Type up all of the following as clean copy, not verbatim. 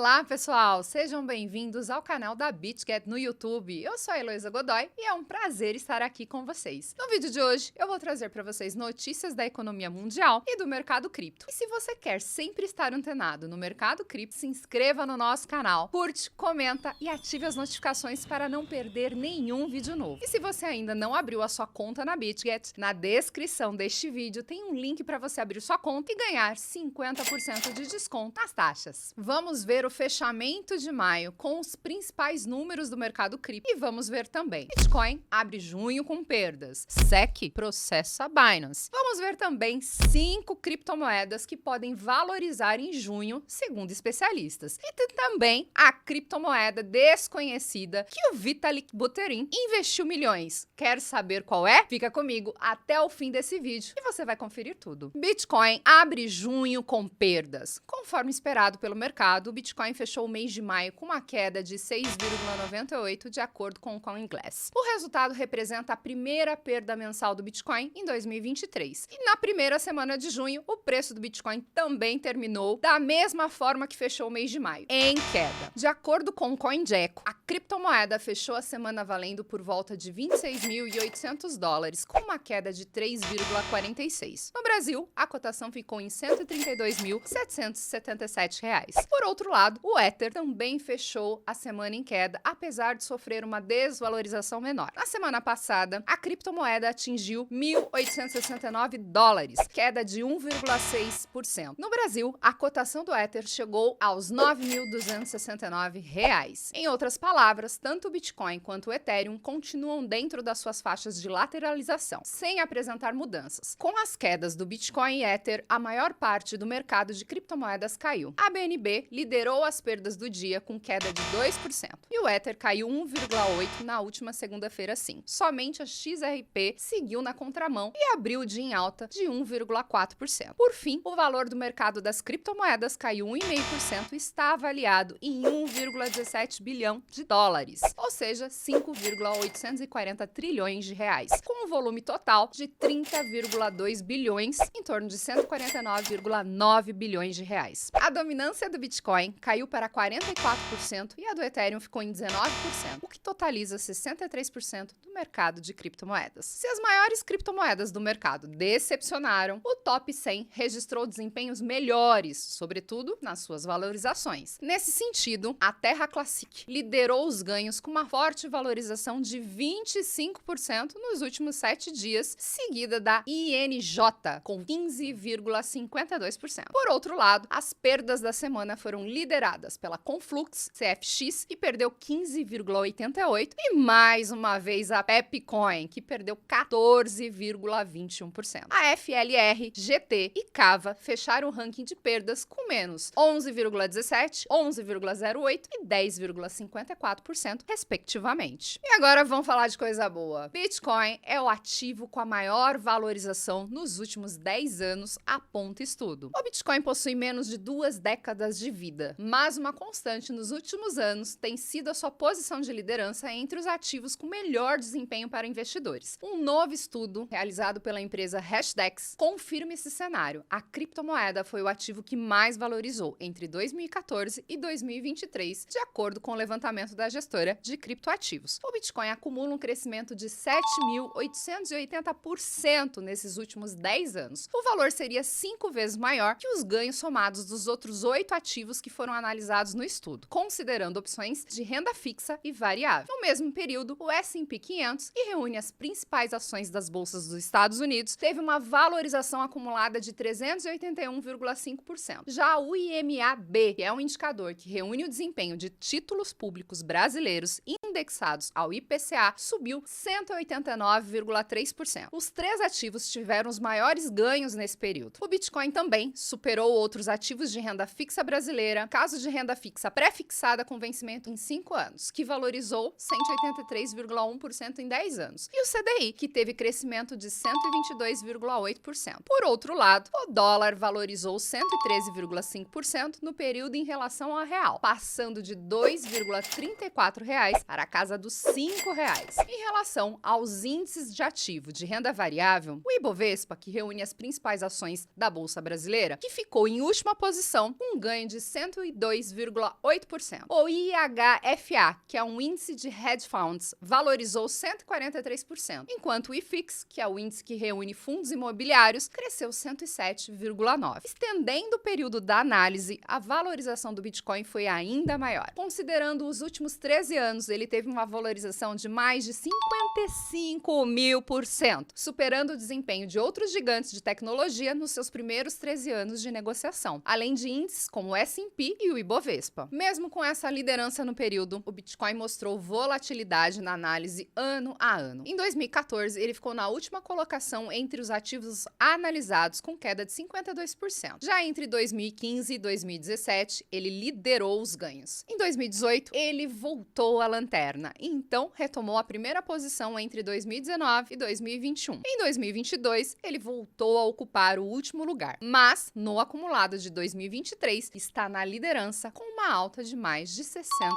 Olá, pessoal! Sejam bem-vindos ao canal da BitGet no YouTube. Eu sou a Heloísa Godoy e é um prazer estar aqui com vocês. No vídeo de hoje, eu vou trazer para vocês notícias da economia mundial e do mercado cripto. E se você quer sempre estar antenado no mercado cripto, se inscreva no nosso canal, curte, comenta e ative as notificações para não perder nenhum vídeo novo. E se você ainda não abriu a sua conta na BitGet, na descrição deste vídeo tem um link para você abrir sua conta e ganhar 50% de desconto nas taxas. Vamos ver o fechamento de maio com os principais números do mercado cripto e vamos ver também. Bitcoin abre junho com perdas. SEC processa Binance. Vamos ver também 5 criptomoedas que podem valorizar em junho, segundo especialistas. E tem também a criptomoeda desconhecida que o Vitalik Buterin investiu milhões. Quer saber qual é? Fica comigo até o fim desse vídeo e você vai conferir tudo. Bitcoin abre junho com perdas. Conforme esperado pelo mercado, o Bitcoin fechou o mês de maio com uma queda de 6,98% de acordo com o CoinGlass. O resultado representa a primeira perda mensal do Bitcoin em 2023. E na primeira semana de junho, o preço do Bitcoin também terminou da mesma forma que fechou o mês de maio, em queda. De acordo com o CoinGecko, a criptomoeda fechou a semana valendo por volta de $26.800, com uma queda de 3,46%. No Brasil, a cotação ficou em R$ 132.777. Por outro lado, o Ether também fechou a semana em queda, apesar de sofrer uma desvalorização menor. Na semana passada, a criptomoeda atingiu $1.869, queda de 1,6%. No Brasil, a cotação do Ether chegou aos R$ 9.269. Em outras palavras, tanto o Bitcoin quanto o Ethereum continuam dentro das suas faixas de lateralização, sem apresentar mudanças. Com as quedas do Bitcoin e Ether, a maior parte do mercado de criptomoedas caiu. A BNB liderou as perdas do dia com queda de 2%. E o Ether caiu 1,8% na última segunda-feira sim. Somente a XRP seguiu na contramão e abriu o dia em alta de 1,4%. Por fim, o valor do mercado das criptomoedas caiu 1,5% e está avaliado em 1,17 bilhão de dólares, ou seja, 5,840 trilhões de reais, com um volume total de 30,2 bilhões, em torno de 149,9 bilhões de reais. A dominância do Bitcoin caiu para 44% e a do Ethereum ficou em 19%, o que totaliza 63% do mercado de criptomoedas. Se as maiores criptomoedas do mercado decepcionaram, o top 100 registrou desempenhos melhores, sobretudo nas suas valorizações. Nesse sentido, a Terra Classic liderou os ganhos com uma forte valorização de 25% nos últimos 7 dias, seguida da INJ, com 15,52%. Por outro lado, as perdas da semana foram lideradas pela Conflux, CFX, que perdeu 15,88%, e mais uma vez a Pepcoin, que perdeu 14,21%. A FLR, GT e Cava fecharam o ranking de perdas com menos 11,17%, 11,08% e 10,54%, respectivamente. E agora vamos falar de coisa boa. Bitcoin é o ativo com a maior valorização nos últimos 10 anos, aponta estudo. O Bitcoin possui menos de 2 décadas de vida, mas uma constante nos últimos anos tem sido a sua posição de liderança entre os ativos com melhor desempenho para investidores. Um novo estudo realizado pela empresa Hashdex confirma esse cenário. A criptomoeda foi o ativo que mais valorizou entre 2014 e 2023, de acordo com o levantamento da gestora de criptoativos. O Bitcoin acumula um crescimento de 7.880% nesses últimos 10 anos. O valor seria 5 vezes maior que os ganhos somados dos outros 8 ativos que foram analisados no estudo, considerando opções de renda fixa e variável. No mesmo período, o S&P 500, que reúne as principais ações das bolsas dos Estados Unidos, teve uma valorização acumulada de 381,5%. Já o IMAB, que é um indicador que reúne o desempenho de títulos públicos brasileiros indexados ao IPCA, subiu 189,3%. Os 3 ativos tiveram os maiores ganhos nesse período. O Bitcoin também superou outros ativos de renda fixa brasileira, caso de renda fixa pré-fixada com vencimento em 5 anos, que valorizou 183,1% em 10 anos, e o CDI, que teve crescimento de 122,8%. Por outro lado, o dólar valorizou 113,5% no período em relação ao real, passando de R$ 2,34 para para a casa dos R$ 5,00. Em relação aos índices de ativo de renda variável, o Ibovespa, que reúne as principais ações da Bolsa Brasileira, que ficou em última posição com um ganho de 102,8%. O IHFA, que é um índice de hedge funds, valorizou 143%, enquanto o IFIX, que é o índice que reúne fundos imobiliários, cresceu 107,9%. Estendendo o período da análise, a valorização do Bitcoin foi ainda maior. Considerando os últimos 13 anos, ele teve uma valorização de mais de 55.000%, superando o desempenho de outros gigantes de tecnologia nos seus primeiros 13 anos de negociação, além de índices como o S&P e o Ibovespa. Mesmo com essa liderança no período, o Bitcoin mostrou volatilidade na análise ano a ano. Em 2014, ele ficou na última colocação entre os ativos analisados, com queda de 52%. Já entre 2015 e 2017, ele liderou os ganhos. Em 2018, ele voltou à lanterna e então retomou a primeira posição entre 2019 e 2021. Em 2022, ele voltou a ocupar o último lugar, mas no acumulado de 2023 está na liderança com uma alta de mais de 60%.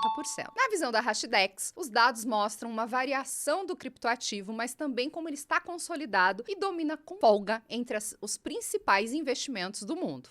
Na visão da Hashdex, os dados mostram uma variação do criptoativo, mas também como ele está consolidado e domina com folga entre os principais investimentos do mundo.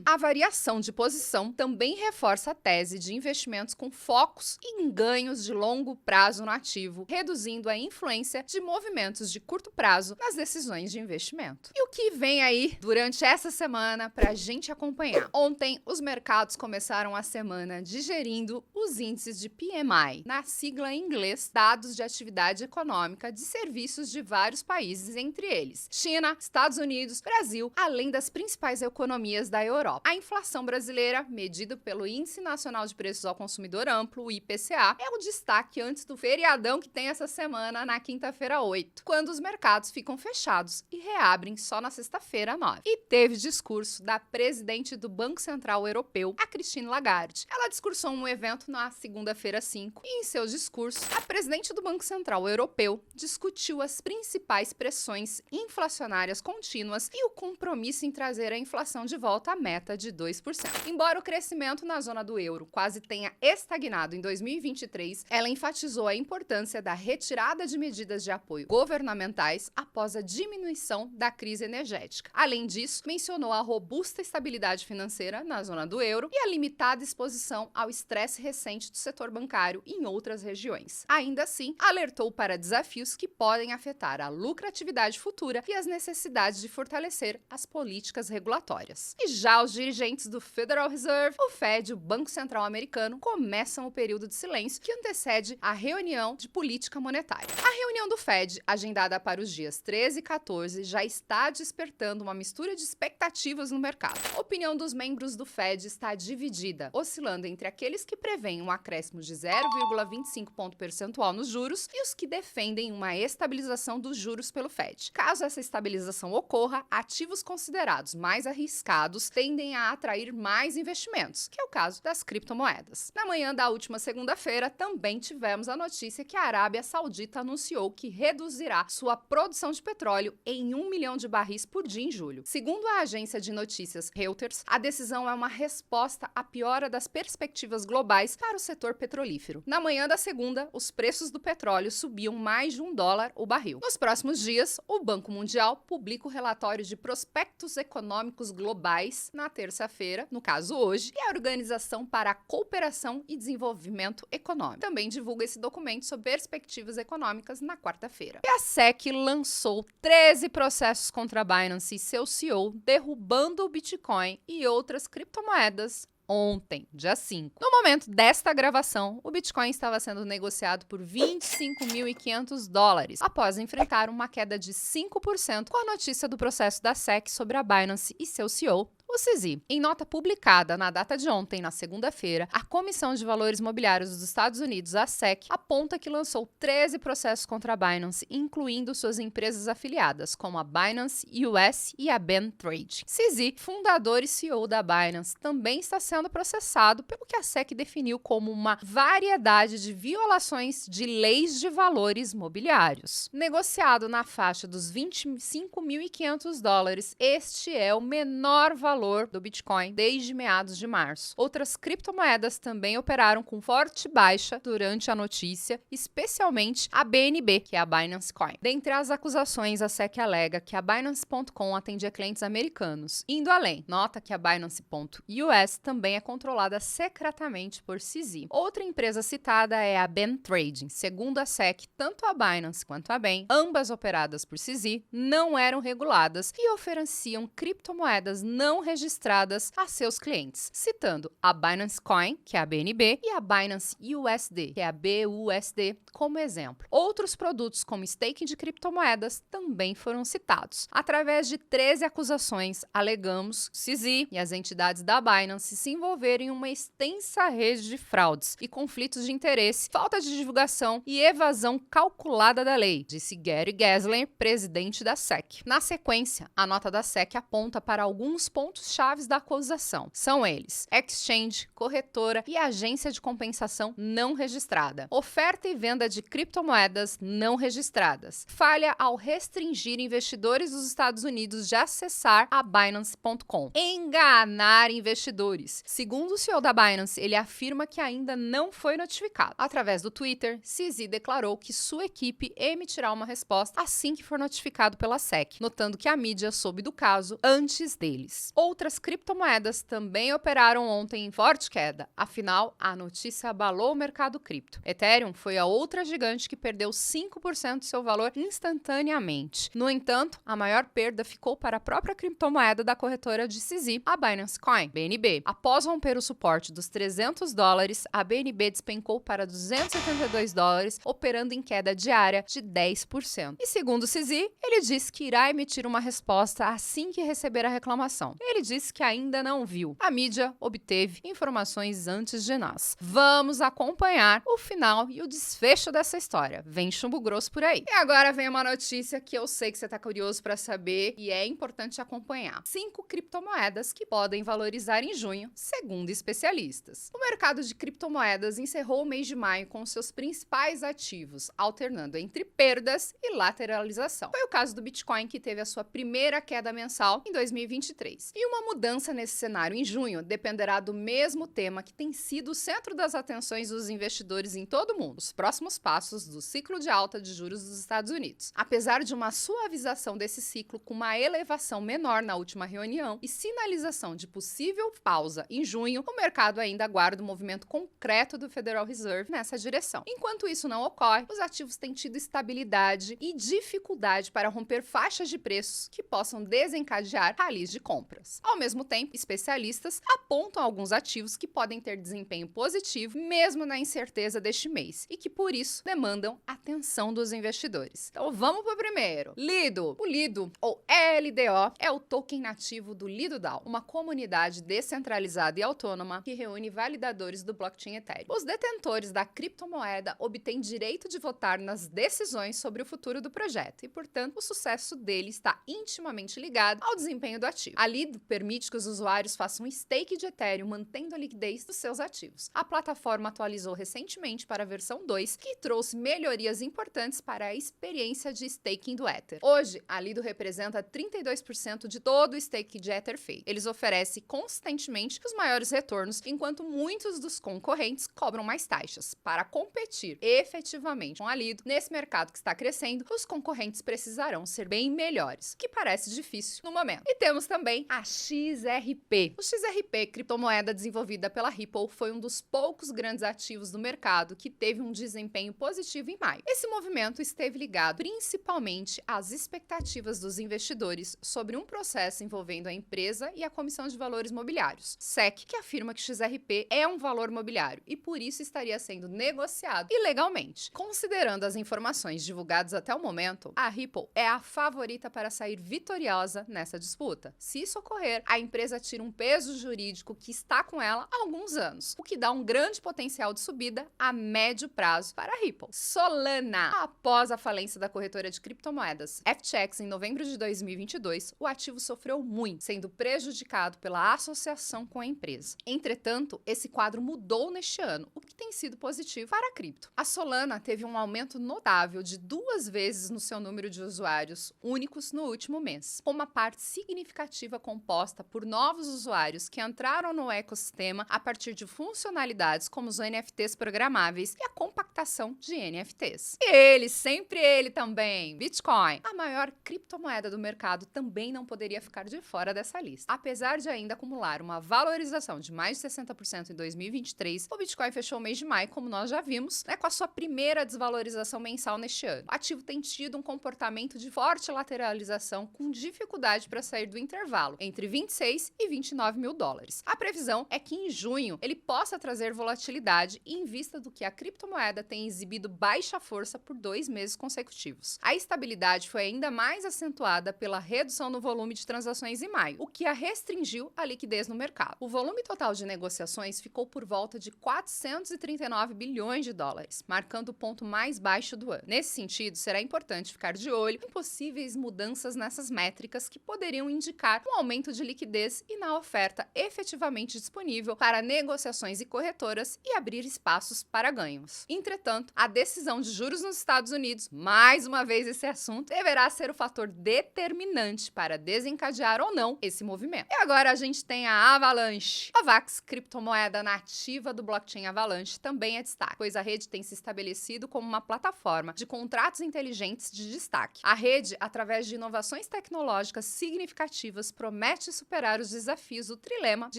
A variação de posição também reforça a tese de investimentos com focos em ganhos de longo prazo no ativo, reduzindo a influência de movimentos de curto prazo nas decisões de investimento. E o que vem aí durante essa semana para a gente acompanhar? Ontem, os mercados começaram a semana digerindo os índices de PMI, na sigla em inglês, dados de atividade econômica de serviços de vários países, entre eles China, Estados Unidos, Brasil, além das principais economias da Europa. A inflação brasileira, medida pelo Índice Nacional de Preços ao Consumidor Amplo, o IPCA, é o destaque antes do feriadão que tem essa semana na quinta-feira 8, quando os mercados ficam fechados e reabrem só na sexta-feira 9. E teve discurso da presidente do Banco Central Europeu, a Christine Lagarde. Ela discursou um evento na segunda-feira 5 e em seu discurso, a presidente do Banco Central Europeu discutiu as principais pressões inflacionárias contínuas e o compromisso em trazer a inflação de volta à meta de 2%. Embora o crescimento na zona do euro quase tenha estagnado em 2023, ela enfatizou a importância da retirada de medidas de apoio governamentais após a diminuição da crise energética. Além disso, mencionou a robusta estabilidade financeira na zona do euro e a limitada exposição ao estresse recente do setor bancário em outras regiões. Ainda assim, alertou para desafios que podem afetar a lucratividade futura e as necessidades de fortalecer as políticas regulatórias. E já os dirigentes do Federal Reserve, o Fed e o Banco Central americano começam o período de silêncio que antecede a reunião de política monetária. A reunião do Fed, agendada para os dias 13 e 14, já está despertando uma mistura de expectativas no mercado. A opinião dos membros do Fed está dividida, oscilando entre aqueles que preveem um acréscimo de 0,25 ponto percentual nos juros e os que defendem uma estabilização dos juros pelo Fed. Caso essa estabilização ocorra, ativos considerados mais arriscados tendem a atrair mais investimentos, que é o caso das criptomoedas. Na manhã da última segunda-feira, também tivemos a notícia que a Arábia Saudita anunciou que reduzirá sua produção de petróleo em 1 milhão de barris por dia em julho. Segundo a agência de notícias Reuters, a decisão é uma resposta à piora das perspectivas globais para o setor petrolífero. Na manhã da segunda, os preços do petróleo subiam mais de $1 o barril. Nos próximos dias, o Banco Mundial publica o relatório de prospectos econômicos globais na terça-feira, no caso hoje, e a Organização para a Cooperação e Desenvolvimento Econômico também divulga esse documento sobre perspectivas econômicas na quarta-feira. E a SEC lançou 13 processos contra a Binance e seu CEO, derrubando o Bitcoin e outras criptomoedas ontem, dia 5. No momento desta gravação, o Bitcoin estava sendo negociado por $25.500, após enfrentar uma queda de 5% com a notícia do processo da SEC sobre a Binance e seu CEO, o CZ. Em nota publicada na data de ontem, na segunda-feira, a Comissão de Valores Mobiliários dos Estados Unidos, a SEC, aponta que lançou 13 processos contra a Binance, incluindo suas empresas afiliadas, como a Binance US e a BandTrade. CZ, fundador e CEO da Binance, também está sendo processado pelo que a SEC definiu como uma variedade de violações de leis de valores mobiliários. Negociado na faixa dos $25.500, este é o menor valor valor do Bitcoin desde meados de março. Outras criptomoedas também operaram com forte baixa durante a notícia, especialmente a BNB, que é a Binance Coin. Dentre as acusações, a SEC alega que a Binance.com atendia clientes americanos. Indo além, nota que a Binance.us também é controlada secretamente por CZ. Outra empresa citada é a BEN Trading. Segundo a SEC, tanto a Binance quanto a BEN, ambas operadas por CZ, não eram reguladas e ofereciam criptomoedas não registradas a seus clientes, citando a Binance Coin, que é a BNB, e a Binance USD, que é a BUSD, como exemplo. Outros produtos, como staking de criptomoedas, também foram citados. Através de 13 acusações, alegamos que CZ e as entidades da Binance se envolveram em uma extensa rede de fraudes e conflitos de interesse, falta de divulgação e evasão calculada da lei, disse Gary Gensler, presidente da SEC. Na sequência, a nota da SEC aponta para alguns pontos-chave da acusação. São eles: exchange, corretora e agência de compensação não registrada, oferta e venda de criptomoedas não registradas, falha ao restringir investidores dos Estados Unidos de acessar a Binance.com, enganar investidores. Segundo o CEO da Binance, ele afirma que ainda não foi notificado. Através do Twitter, CZ declarou que sua equipe emitirá uma resposta assim que for notificado pela SEC, notando que a mídia soube do caso antes deles. Outras criptomoedas também operaram ontem em forte queda, afinal, a notícia abalou o mercado cripto. Ethereum foi a outra gigante que perdeu 5% de seu valor instantaneamente. No entanto, a maior perda ficou para a própria criptomoeda da corretora de CZ, a Binance Coin, BNB. Após romper o suporte dos $300, a BNB despencou para $272, operando em queda diária de 10%. E segundo o CZ, ele disse que irá emitir uma resposta assim que receber a reclamação. Ele disse que ainda não viu. A mídia obteve informações antes de nós. Vamos acompanhar o final e o desfecho dessa história. Vem chumbo grosso por aí. E agora vem uma notícia que eu sei que você está curioso para saber e é importante acompanhar. 5 criptomoedas que podem valorizar em junho, segundo especialistas. O mercado de criptomoedas encerrou o mês de maio com seus principais ativos, alternando entre perdas e lateralização. Foi o caso do Bitcoin, que teve a sua primeira queda mensal em 2023. E uma mudança nesse cenário em junho dependerá do mesmo tema que tem sido o centro das atenções dos investidores em todo o mundo: os próximos passos do ciclo de alta de juros dos Estados Unidos. Apesar de uma suavização desse ciclo com uma elevação menor na última reunião e sinalização de possível pausa em junho, o mercado ainda aguarda um movimento concreto do Federal Reserve nessa direção. Enquanto isso não ocorre, os ativos têm tido estabilidade e dificuldade para romper faixas de preços que possam desencadear rallies de compras. Ao mesmo tempo, especialistas apontam alguns ativos que podem ter desempenho positivo mesmo na incerteza deste mês e que, por isso, demandam atenção dos investidores. Então vamos para o primeiro. Lido. O Lido, ou LDO, é o token nativo do Lido DAO, uma comunidade descentralizada e autônoma que reúne validadores do blockchain Ethereum. Os detentores da criptomoeda obtêm direito de votar nas decisões sobre o futuro do projeto e, portanto, o sucesso dele está intimamente ligado ao desempenho do ativo. A Lido permite que os usuários façam um stake de Ethereum, mantendo a liquidez dos seus ativos. A plataforma atualizou recentemente para a versão 2, que trouxe melhorias importantes para a experiência de staking do Ether. Hoje, a Lido representa 32% de todo o stake de Ether feito. Eles oferecem consistentemente os maiores retornos, enquanto muitos dos concorrentes cobram mais taxas. Para competir efetivamente com a Lido, nesse mercado que está crescendo, os concorrentes precisarão ser bem melhores, o que parece difícil no momento. E temos também a XRP. O XRP, criptomoeda desenvolvida pela Ripple, foi um dos poucos grandes ativos do mercado que teve um desempenho positivo em maio. Esse movimento esteve ligado principalmente às expectativas dos investidores sobre um processo envolvendo a empresa e a Comissão de Valores Mobiliários, SEC, que afirma que XRP é um valor mobiliário e por isso estaria sendo negociado ilegalmente. Considerando as informações divulgadas até o momento, a Ripple é a favorita para sair vitoriosa nessa disputa. Se isso ocorrer, a empresa tira um peso jurídico que está com ela há alguns anos, o que dá um grande potencial de subida a médio prazo para a Ripple. Solana. Após a falência da corretora de criptomoedas FTX em novembro de 2022, o ativo sofreu muito, sendo prejudicado pela associação com a empresa. Entretanto, esse quadro mudou neste ano, o que tem sido positivo para a cripto. A Solana teve um aumento notável de 2 vezes no seu número de usuários únicos no último mês, com uma parte significativa com composta por novos usuários que entraram no ecossistema a partir de funcionalidades como os NFTs programáveis e a compactação de NFTs. E ele, sempre ele também, Bitcoin, a maior criptomoeda do mercado, também não poderia ficar de fora dessa lista. Apesar de ainda acumular uma valorização de mais de 60% em 2023, o Bitcoin fechou o mês de maio, como nós já vimos, com a sua primeira desvalorização mensal neste ano. O ativo tem tido um comportamento de forte lateralização, com dificuldade para sair do intervalo entre 26 e 29 mil dólares. A previsão é que em junho ele possa trazer volatilidade em vista do que a criptomoeda tem exibido baixa força por 2 meses consecutivos. A estabilidade foi ainda mais acentuada pela redução no volume de transações em maio, o que a restringiu a liquidez no mercado. O volume total de negociações ficou por volta de 439 bilhões de dólares, marcando o ponto mais baixo do ano. Nesse sentido, será importante ficar de olho em possíveis mudanças nessas métricas que poderiam indicar um aumento de liquidez e na oferta efetivamente disponível para negociações e corretoras e abrir espaços para ganhos. Entretanto, a decisão de juros nos Estados Unidos, mais uma vez esse assunto, deverá ser o fator determinante para desencadear ou não esse movimento. E agora a gente tem a Avalanche. A AVAX, criptomoeda nativa do blockchain Avalanche, também é destaque, pois a rede tem se estabelecido como uma plataforma de contratos inteligentes de destaque. A rede, através de inovações tecnológicas significativas, promete superar os desafios do trilema de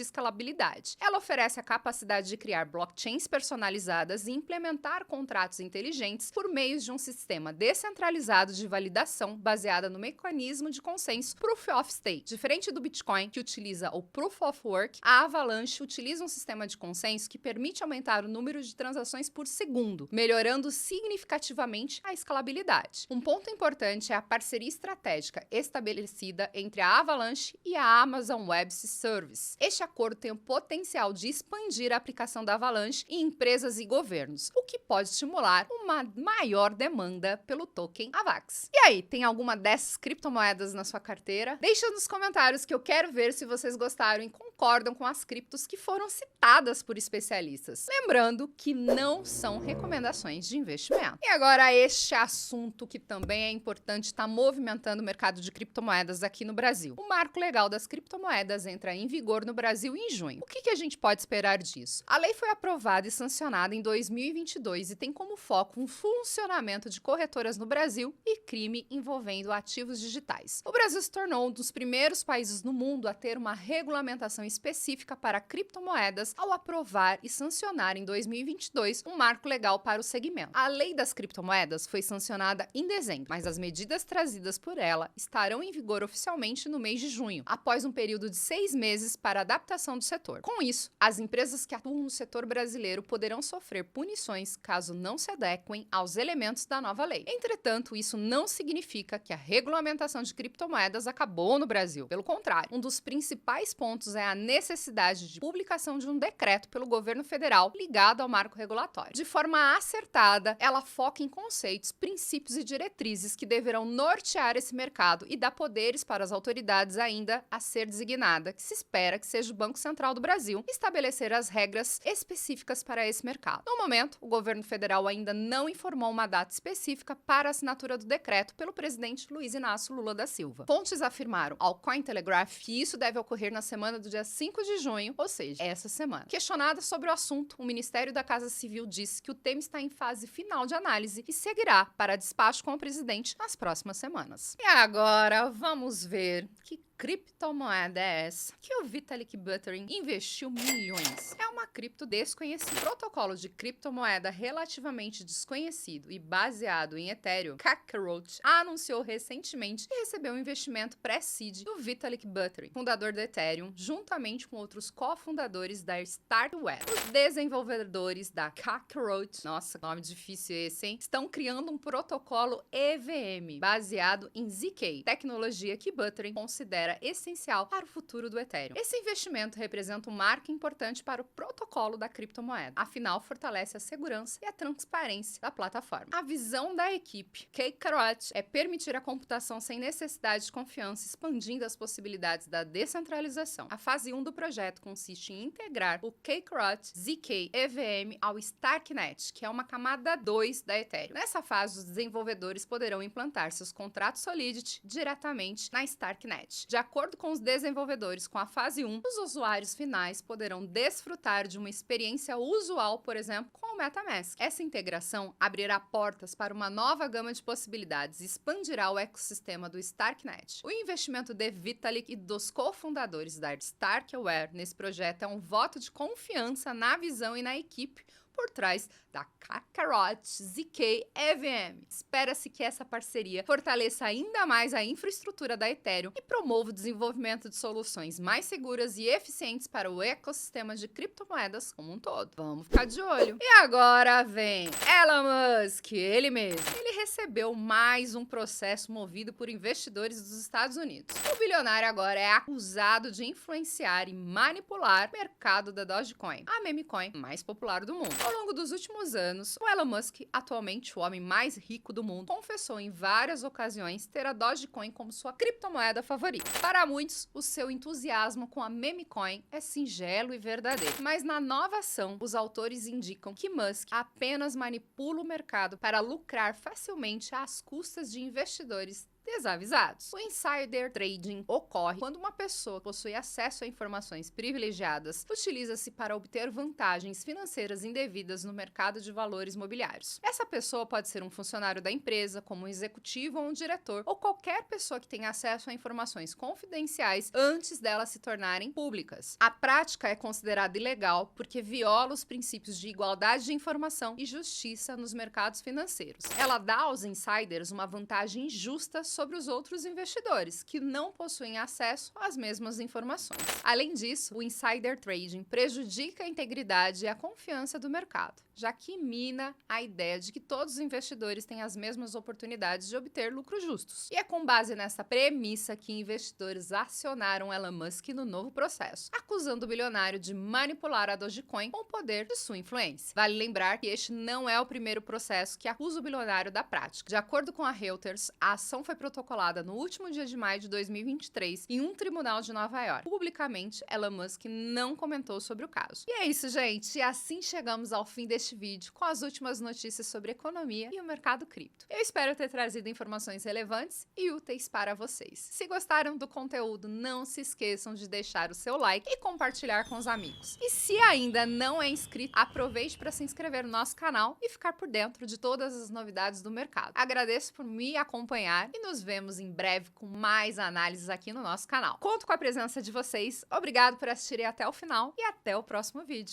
escalabilidade. Ela oferece a capacidade de criar blockchains personalizadas e implementar contratos inteligentes por meio de um sistema descentralizado de validação baseada no mecanismo de consenso Proof of Stake. Diferente do Bitcoin, que utiliza o Proof of Work, a Avalanche utiliza um sistema de consenso que permite aumentar o número de transações por segundo, melhorando significativamente a escalabilidade. Um ponto importante é a parceria estratégica estabelecida entre a Avalanche e a Amazon Web Services. Este acordo tem o potencial de expandir a aplicação da Avalanche em empresas e governos, o que pode estimular uma maior demanda pelo token AVAX. E aí, tem alguma dessas criptomoedas na sua carteira? Deixa nos comentários que eu quero ver se vocês gostaram e concordam com as criptos que foram citadas por especialistas. Lembrando que não são recomendações de investimento. E agora este assunto que também é importante, está movimentando o mercado de criptomoedas aqui no Brasil. O marco legal das criptomoedas entra em vigor no Brasil em junho. O que a gente pode esperar disso? A lei foi aprovada e sancionada em 2022 e tem como foco um funcionamento de corretoras no Brasil e crime envolvendo ativos digitais. O Brasil se tornou um dos primeiros países no mundo a ter uma regulamentação específica para criptomoedas ao aprovar e sancionar em 2022 um marco legal para o segmento. A lei das criptomoedas foi sancionada em dezembro, mas as medidas trazidas por ela estarão em vigor oficialmente no mês de junho, após um período de 6 meses para adaptação do setor. Com isso, as empresas que atuam no setor brasileiro poderão sofrer punições caso não se adequem aos elementos da nova lei. Entretanto, isso não significa que a regulamentação de criptomoedas acabou no Brasil. Pelo contrário, um dos principais pontos é a necessidade de publicação de um decreto pelo governo federal ligado ao marco regulatório. De forma acertada, ela foca em conceitos, princípios e diretrizes que deverão nortear esse mercado e dar poderes para as autoridades ainda a ser designada, que se espera que seja o Banco Central do Brasil, estabelecer as regras específicas para esse mercado. No momento, o governo federal ainda não informou uma data específica para a assinatura do decreto pelo presidente Luiz Inácio Lula da Silva. Fontes afirmaram ao Cointelegraph que isso deve ocorrer na semana do dia 5 de junho, ou seja, essa semana. Questionada sobre o assunto, o Ministério da Casa Civil disse que o tema está em fase final de análise e seguirá para despacho com o presidente nas próximas semanas. E agora, vamos ver que criptomoeda é essa que o Vitalik Buterin investiu milhões. É uma cripto desconhecida. O protocolo de criptomoeda relativamente desconhecido e baseado em Ethereum, Kakarot, anunciou recentemente que recebeu um investimento pré-seed do Vitalik Buterin, fundador do Ethereum, juntamente com outros cofundadores da Startweb. Os desenvolvedores da Kakarot, nossa, nome difícil esse, hein? Estão criando um protocolo EVM baseado em ZK, tecnologia que Buterin considera essencial para o futuro do Ethereum. Esse investimento representa um marco importante para o protocolo protocolo da criptomoeda. Afinal, fortalece a segurança e a transparência da plataforma. A visão da equipe Kakarot é permitir a computação sem necessidade de confiança, expandindo as possibilidades da descentralização. A fase 1 do projeto consiste em integrar o Kakarot ZK EVM ao Starknet, que é uma camada 2 da Ethereum. Nessa fase, os desenvolvedores poderão implantar seus contratos Solidity diretamente na Starknet. De acordo com os desenvolvedores, com a fase 1, os usuários finais poderão desfrutar de uma experiência usual, por exemplo, com o MetaMask. Essa integração abrirá portas para uma nova gama de possibilidades e expandirá o ecossistema do Starknet. O investimento de Vitalik e dos cofundadores da Starkware nesse projeto é um voto de confiança na visão e na equipe por trás da Kakarot ZK EVM. Espera-se que essa parceria fortaleça ainda mais a infraestrutura da Ethereum e promova o desenvolvimento de soluções mais seguras e eficientes para o ecossistema de criptomoedas como um todo. Vamos ficar de olho. E agora vem Elon Musk, ele mesmo. Ele recebeu mais um processo movido por investidores dos Estados Unidos. O bilionário agora é acusado de influenciar e manipular o mercado da Dogecoin, a meme coin mais popular do mundo. Ao longo dos últimos anos, o Elon Musk, atualmente o homem mais rico do mundo, confessou em várias ocasiões ter a Dogecoin como sua criptomoeda favorita. Para muitos, o seu entusiasmo com a meme coin é singelo e verdadeiro. Mas na nova ação, os autores indicam que Musk apenas manipula o mercado para lucrar facilmente às custas de investidores desavisados. O insider trading ocorre quando uma pessoa possui acesso a informações privilegiadas, utiliza-se para obter vantagens financeiras indevidas no mercado de valores mobiliários. Essa pessoa pode ser um funcionário da empresa, como um executivo ou um diretor, ou qualquer pessoa que tenha acesso a informações confidenciais antes delas se tornarem públicas. A prática é considerada ilegal porque viola os princípios de igualdade de informação e justiça nos mercados financeiros. Ela dá aos insiders uma vantagem injusta sobre os outros investidores, que não possuem acesso às mesmas informações. Além disso, o insider trading prejudica a integridade e a confiança do mercado, já que mina a ideia de que todos os investidores têm as mesmas oportunidades de obter lucros justos. E é com base nessa premissa que investidores acionaram Elon Musk no novo processo, acusando o bilionário de manipular a Dogecoin com o poder de sua influência. Vale lembrar que este não é o primeiro processo que acusa o bilionário da prática. De acordo com a Reuters, a ação foi protocolada no último dia de maio de 2023 em um tribunal de Nova York. Publicamente, Elon Musk não comentou sobre o caso. E é isso, gente. E assim chegamos ao fim deste vídeo com as últimas notícias sobre economia e o mercado cripto. Eu espero ter trazido informações relevantes e úteis para vocês. Se gostaram do conteúdo, não se esqueçam de deixar o seu like e compartilhar com os amigos. E se ainda não é inscrito, aproveite para se inscrever no nosso canal e ficar por dentro de todas as novidades do mercado. Agradeço por me acompanhar e nos vemos em breve com mais análises aqui no nosso canal. Conto com a presença de vocês. Obrigado por assistirem até o final e até o próximo vídeo.